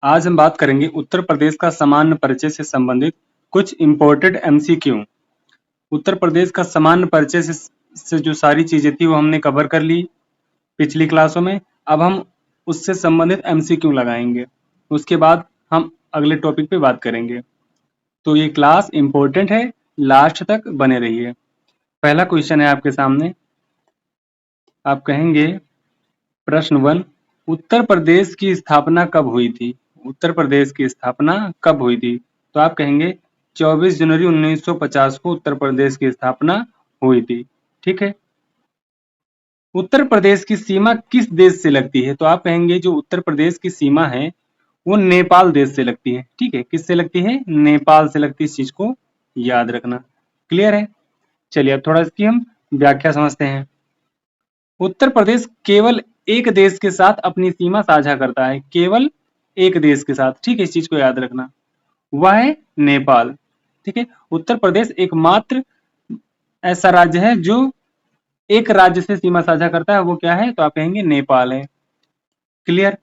आज हम बात करेंगे उत्तर प्रदेश का सामान्य परिचय से संबंधित कुछ इम्पोर्टेंट एमसीक्यू। उत्तर प्रदेश का सामान्य परिचय से जो सारी चीजें थी वो हमने कवर कर ली पिछली क्लासों में। अब हम उससे संबंधित एमसीक्यू लगाएंगे, उसके बाद हम अगले टॉपिक पे बात करेंगे। तो ये क्लास इम्पोर्टेंट है, लास्ट तक बने रहिए। पहला क्वेश्चन है आपके सामने, आप कहेंगे प्रश्न 1, उत्तर प्रदेश की स्थापना कब हुई थी? उत्तर प्रदेश की स्थापना कब हुई थी? तो आप कहेंगे 24 जनवरी 1950 को उत्तर प्रदेश की स्थापना हुई थी। ठीक है। उत्तर प्रदेश की सीमा किस देश से लगती है? तो आप कहेंगे जो उत्तर प्रदेश की सीमा है वो नेपाल देश से लगती है। ठीक है, किससे लगती है? नेपाल से लगती है। इस चीज को याद रखना। क्लियर है? चलिए अब थोड़ा इसकी हम व्याख्या समझते हैं। उत्तर प्रदेश केवल एक देश के साथ अपनी सीमा साझा करता है, केवल एक देश के साथ। ठीक है, इस चीज को याद रखना, वह है नेपाल। ठीक है, उत्तर प्रदेश एकमात्र ऐसा राज्य है जो एक राज्य से सीमा साझा करता है, वो क्या है? तो आप कहेंगे नेपाल है। क्लियर?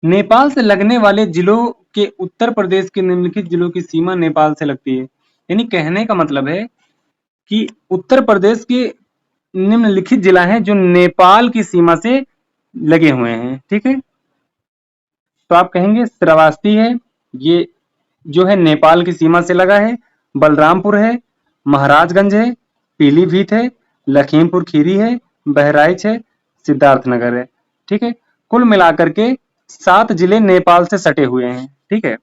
नेपाल से लगने वाले जिलों के उत्तर प्रदेश के निम्नलिखित जिलों की सीमा नेपाल से लगती है। यानी कहने का मतलब है कि उत्तर प्रदेश के निम्नलिखित जिला हैं जो नेपाल की सीमा से लगे हुए हैं। ठीक है, तो आप कहेंगे श्रावस्ती है, ये जो है नेपाल की सीमा से लगा है। बलरामपुर है, महाराजगंज है, पीलीभीत है, लखीमपुर खीरी है, बहराइच है, सिद्धार्थनगर है। ठीक है, कुल मिलाकर के 7 जिले नेपाल से सटे हुए हैं। ठीक है,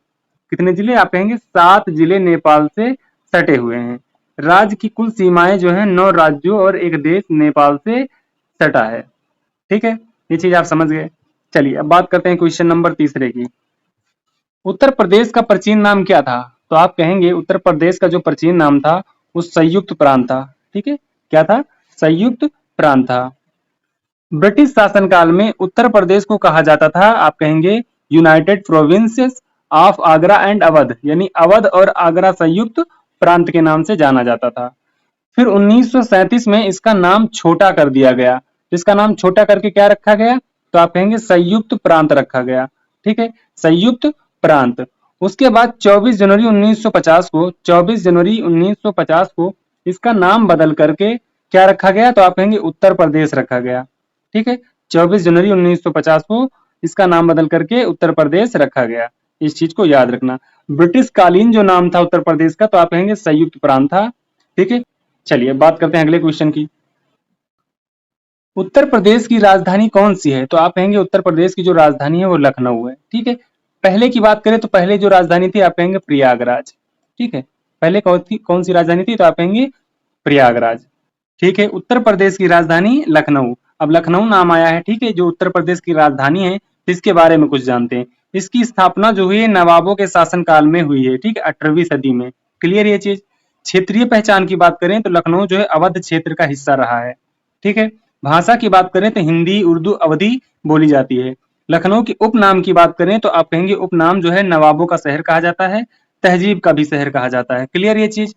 कितने जिले? आप कहेंगे 7 जिले नेपाल से सटे हुए हैं। राज्य की कुल सीमाएं जो है 9 राज्यों और एक देश नेपाल से सटा है। ठीक है, ये चीज आप समझ गए। चलिए अब बात करते हैं क्वेश्चन नंबर तीसरे की। उत्तर प्रदेश का प्राचीन नाम क्या था? तो आप कहेंगे उत्तर प्रदेश का जो प्राचीन नाम था वो संयुक्त प्रांत था। ठीक है, क्या था? संयुक्त प्रांत था। ब्रिटिश शासनकाल में उत्तर प्रदेश को कहा जाता था, आप कहेंगे United provinces of Agra and Awadh, यानी अवध और आगरा संयुक्त प्रांत के नाम से जाना जाता था। फिर 1937 में इसका नाम छोटा कर दिया गया। इसका नाम छोटा करके क्या रखा गया? तो आप कहेंगे संयुक्त प्रांत रखा गया। ठीक है, संयुक्त प्रांत। उसके बाद 24 जनवरी 1950 को इसका नाम बदल करके क्या रखा गया? तो आप कहेंगे उत्तर प्रदेश रखा गया। ठीक है, 24 जनवरी 1950 को इसका नाम बदल करके उत्तर प्रदेश रखा गया। इस चीज को याद रखना। ब्रिटिश कालीन जो नाम था उत्तर प्रदेश का, तो आप कहेंगे संयुक्त प्रांत था। ठीक है, चलिए बात करते हैं अगले क्वेश्चन की। उत्तर प्रदेश की राजधानी कौन सी है? तो आप कहेंगे उत्तर प्रदेश की जो राजधानी है वो लखनऊ है। ठीक है, पहले की बात करें तो पहले जो राजधानी थी आप कहेंगे प्रयागराज। ठीक है, पहले कौन सी राजधानी थी? तो आप कहेंगे प्रयागराज। ठीक है, उत्तर प्रदेश की राजधानी लखनऊ। अब लखनऊ नाम आया है, ठीक है, जो उत्तर प्रदेश की राजधानी है, इसके बारे में कुछ जानते हैं। इसकी स्थापना जो हुई है नवाबों के शासनकाल में हुई है। ठीक है, 18वीं सदी में। क्लियर ये चीज? क्षेत्रीय पहचान की बात करें तो लखनऊ जो है अवध क्षेत्र का हिस्सा रहा है। ठीक है, भाषा की बात करें तो हिंदी, उर्दू, अवधी बोली जाती है। लखनऊ के उपनाम की बात करें तो आप कहेंगे उपनाम जो है नवाबों का शहर कहा जाता है, तहजीब का भी शहर कहा जाता है। क्लियर ये चीज?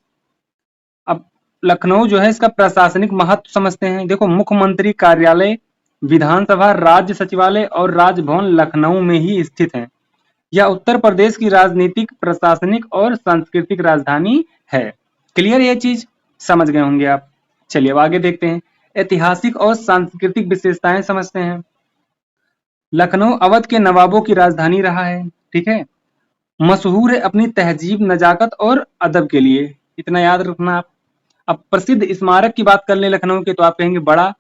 अब लखनऊ जो है इसका प्रशासनिक महत्व समझते हैं। देखो, मुख्यमंत्री कार्यालय, विधानसभा, राज्य सचिवालय और राजभवन लखनऊ में ही स्थित है। यह उत्तर प्रदेश की राजनीतिक, प्रशासनिक और सांस्कृतिक राजधानी है। क्लियर ये चीज? समझ गए होंगे आप। चलिए अब आगे देखते हैं। ऐतिहासिक और सांस्कृतिक विशेषताएं समझते हैं। लखनऊ अवध के नवाबों की राजधानी रहा है। ठीक है, मशहूर है अपनी तहजीब, नजाकत और अदब के लिए। इतना याद रखना आप। अब प्रसिद्ध स्मारक की बात कर ले लखनऊ के, तो आप कहेंगे बड़ा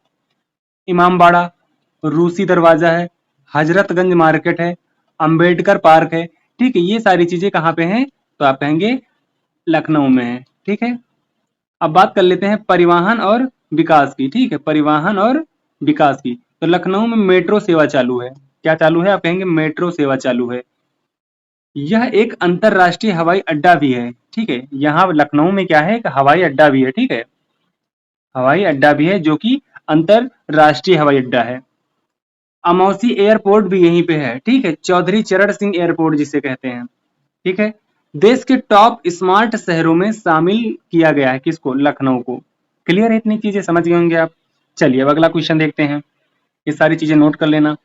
इमामबाड़ा, रूसी दरवाजा है, हजरतगंज मार्केट है, अंबेडकर पार्क है। ठीक है, ये सारी चीजें कहाँ पे हैं? तो आप कहेंगे लखनऊ में है। ठीक है, अब बात कर लेते हैं परिवहन और विकास की। ठीक है, परिवहन और विकास की। तो लखनऊ में मेट्रो सेवा चालू है। क्या चालू है? आप कहेंगे मेट्रो सेवा चालू है। यह एक अंतरराष्ट्रीय हवाई अड्डा भी है। ठीक है, यहाँ लखनऊ में क्या है? एक हवाई अड्डा भी है। ठीक है, हवाई अड्डा भी है जो कि अंतरराष्ट्रीय हवाई अड्डा है। अमौसी एयरपोर्ट भी यहीं पे है। ठीक है, चौधरी चरण सिंह एयरपोर्ट जिसे कहते हैं। ठीक है, देश के टॉप स्मार्ट शहरों में शामिल किया गया है किसको? लखनऊ को। क्लियर है? इतनी चीजें समझ गए होंगे आप। चलिए अब अगला क्वेश्चन देखते हैं। ये सारी चीजें नोट कर लेना।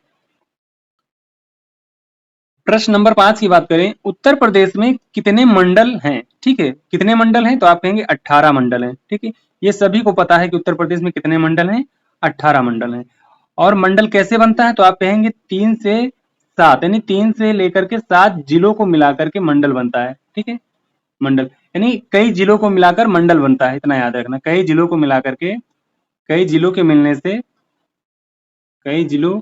प्रश्न नंबर 5 की बात करें, उत्तर प्रदेश में कितने मंडल हैं? ठीक है, कितने मंडल हैं? तो आप कहेंगे 18 मंडल हैं। ठीक है, ये सभी को पता है कि उत्तर प्रदेश में कितने मंडल हैं, 18 मंडल हैं। और मंडल कैसे बनता है? तो आप कहेंगे 3 से 7, यानी 3 से लेकर के 7 जिलों को मिलाकर के मंडल बनता है। ठीक है, मंडल यानी कई जिलों को मिलाकर मंडल बनता है, इतना याद रखना। कई जिलों को मिलाकर के, कई जिलों के मिलने से, कई जिलों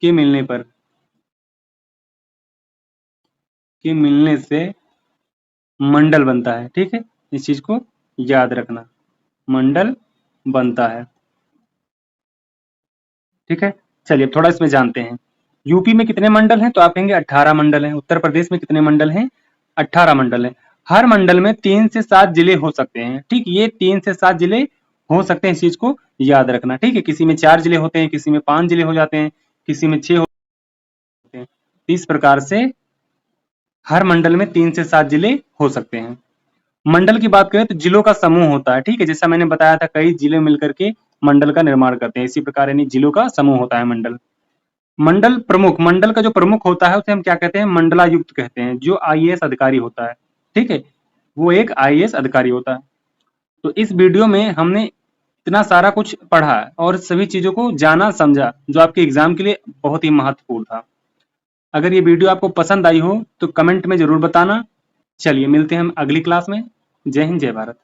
के मिलने पर, के मिलने से मंडल बनता है। ठीक है, इस चीज को याद रखना, मंडल बनता है। ठीक है, चलिए थोड़ा इसमें जानते हैं। यूपी में कितने मंडल हैं? तो आप कहेंगे 18 मंडल हैं। उत्तर प्रदेश में कितने मंडल हैं? 18 मंडल हैं। हर मंडल में 3 से 7 जिले हो सकते हैं। ठीक, ये 3 से 7 जिले हो सकते हैं, इस चीज को याद रखना। ठीक है, किसी में 4 जिले होते हैं, किसी में 5 जिले हो जाते हैं, किसी में 6 होते हैं। इस प्रकार से हर मंडल में 3 से 7 जिले हो सकते हैं। मंडल की बात करें तो जिलों का समूह होता है। ठीक है, जैसा मैंने बताया था, कई जिले मिलकर के मंडल का निर्माण करते हैं। इसी प्रकार यानी जिलों का समूह होता है मंडल। मंडल प्रमुख, मंडल का जो प्रमुख होता है उसे हम क्या कहते हैं? मंडलायुक्त कहते हैं, जो आईएएस अधिकारी होता है। ठीक है, वो एक आईएएस अधिकारी होता है। तो इस वीडियो में हमने इतना सारा कुछ पढ़ा और सभी चीजों को जाना समझा, जो आपके एग्जाम के लिए बहुत ही महत्वपूर्ण था। अगर ये वीडियो आपको पसंद आई हो तो कमेंट में जरूर बताना। चलिए मिलते हैं हम अगली क्लास में। जय हिंद, जय भारत।